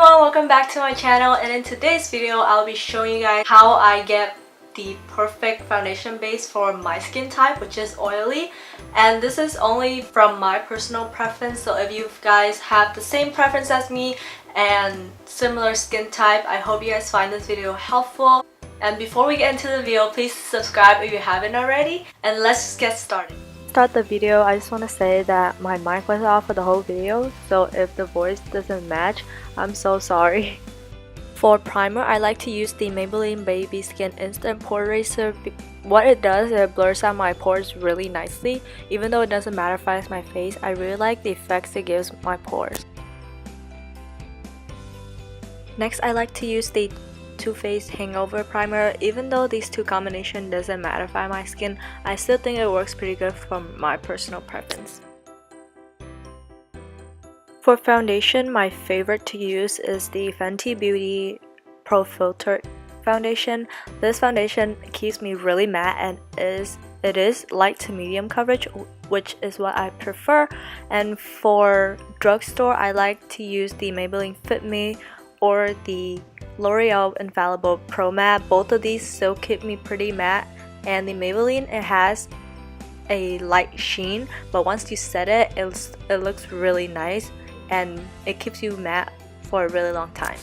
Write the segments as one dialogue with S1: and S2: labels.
S1: everyone, welcome back to my channel, and in today's video I'll be showing you guys how I get the perfect foundation base for my skin type, which is oily. And this is only from my personal preference, so if you guys have the same preference as me and similar skin type, I hope you guys find this video helpful. And before we get into the video, please subscribe if you haven't already, and let's just get started. Start the video, I just want to say that my mic was off for the whole video, so if the voice doesn't match, I'm so sorry. For primer, I like to use the Maybelline Baby Skin Instant Pore Eraser. What it does, it blurs out my pores really nicely. Even though it doesn't mattify my face, I really like the effects it gives my pores. Next, I like to use the TooFaced Hangover Primer. Even though these two combination doesn't mattify my skin, I still think it works pretty good from my personal preference. For foundation, my favorite to use is the Fenty Beauty Pro Filter foundation. This foundation keeps me really matte and it is light to medium coverage, which is what I prefer. And for drugstore, I like to use the Maybelline Fit Me or the L'Oreal Infallible Pro Matte. Both of these still keep me pretty matte, and the Maybelline, it has a light sheen, but once you set it, it looks really nice and it keeps you matte for a really long time.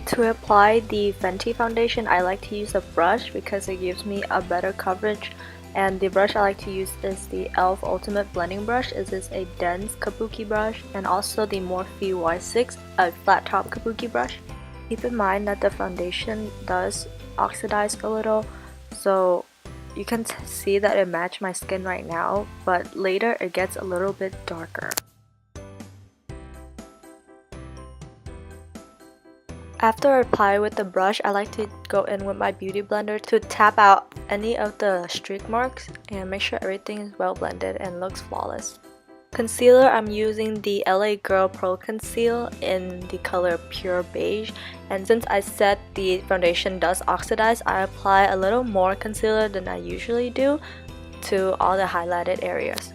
S1: To apply the Fenty foundation, I like to use a brush because it gives me a better coverage, and the brush I like to use is the e.l.f. Ultimate Blending Brush. It is a dense kabuki brush, and also the Morphe Y6, a flat top kabuki brush. Keep in mind that the foundation does oxidize a little, so you can see that it matches my skin right now, but later it gets a little bit darker. After I apply with the brush, I like to go in with my beauty blender to tap out any of the streak marks and make sure everything is well blended and looks flawless. Concealer, I'm using the LA Girl Pro Conceal in the color Pure Beige, and since I said the foundation does oxidize, I apply a little more concealer than I usually do to all the highlighted areas.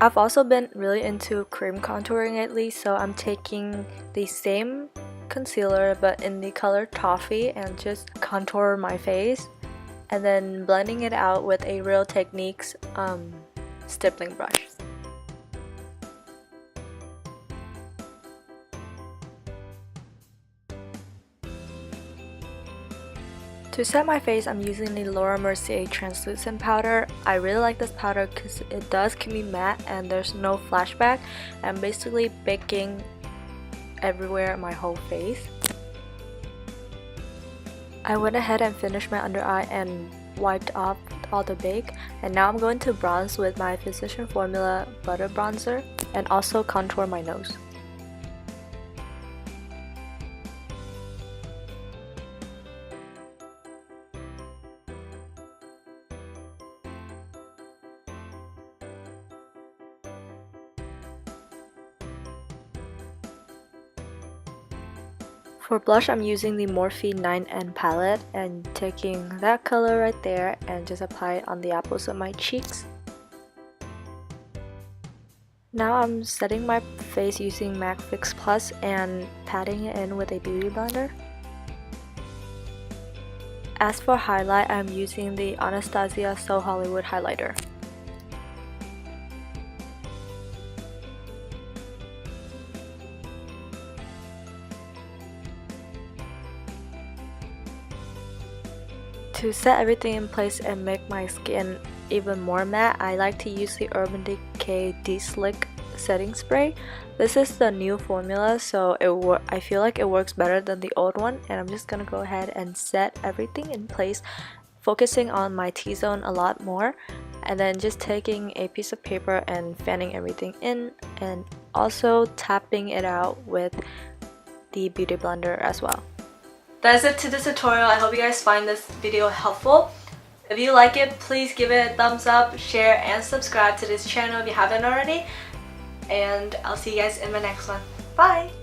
S1: I've also been really into cream contouring lately, so I'm taking the same concealer but in the color Toffee and just contour my face, and then blending it out with a Real Techniques stippling brush. To set my face, I'm using the Mercier translucent powder. I really like this powder because it does keep me matte and there's no flashback. I'm basically baking everywhere in my whole face. I went ahead and finished my under eye and wiped off all the bake, and now I'm going to bronze with my Physician Formula Butter Bronzer and also contour my nose. For blush, I'm using the Morphe 9N palette and taking that color right there and just apply it on the apples of my cheeks. Now I'm setting my face using MAC Fix Plus and patting it in with a beauty blender. As for highlight, I'm using the Anastasia So Hollywood highlighter. To set everything in place and make my skin even more matte, I like to use the Urban Decay De-Slick setting spray. This is the new formula, so I feel like it works better than the old one, and I'm just gonna go ahead and set everything in place, focusing on my T-zone a lot more, and then just taking a piece of paper and fanning everything in, and also tapping it out with the beauty blender as well. That's it to this tutorial. I hope you guys find this video helpful. If you like it, please give it a thumbs up, share, and subscribe to this channel if you haven't already. and I'll see you guys in my next one. Bye!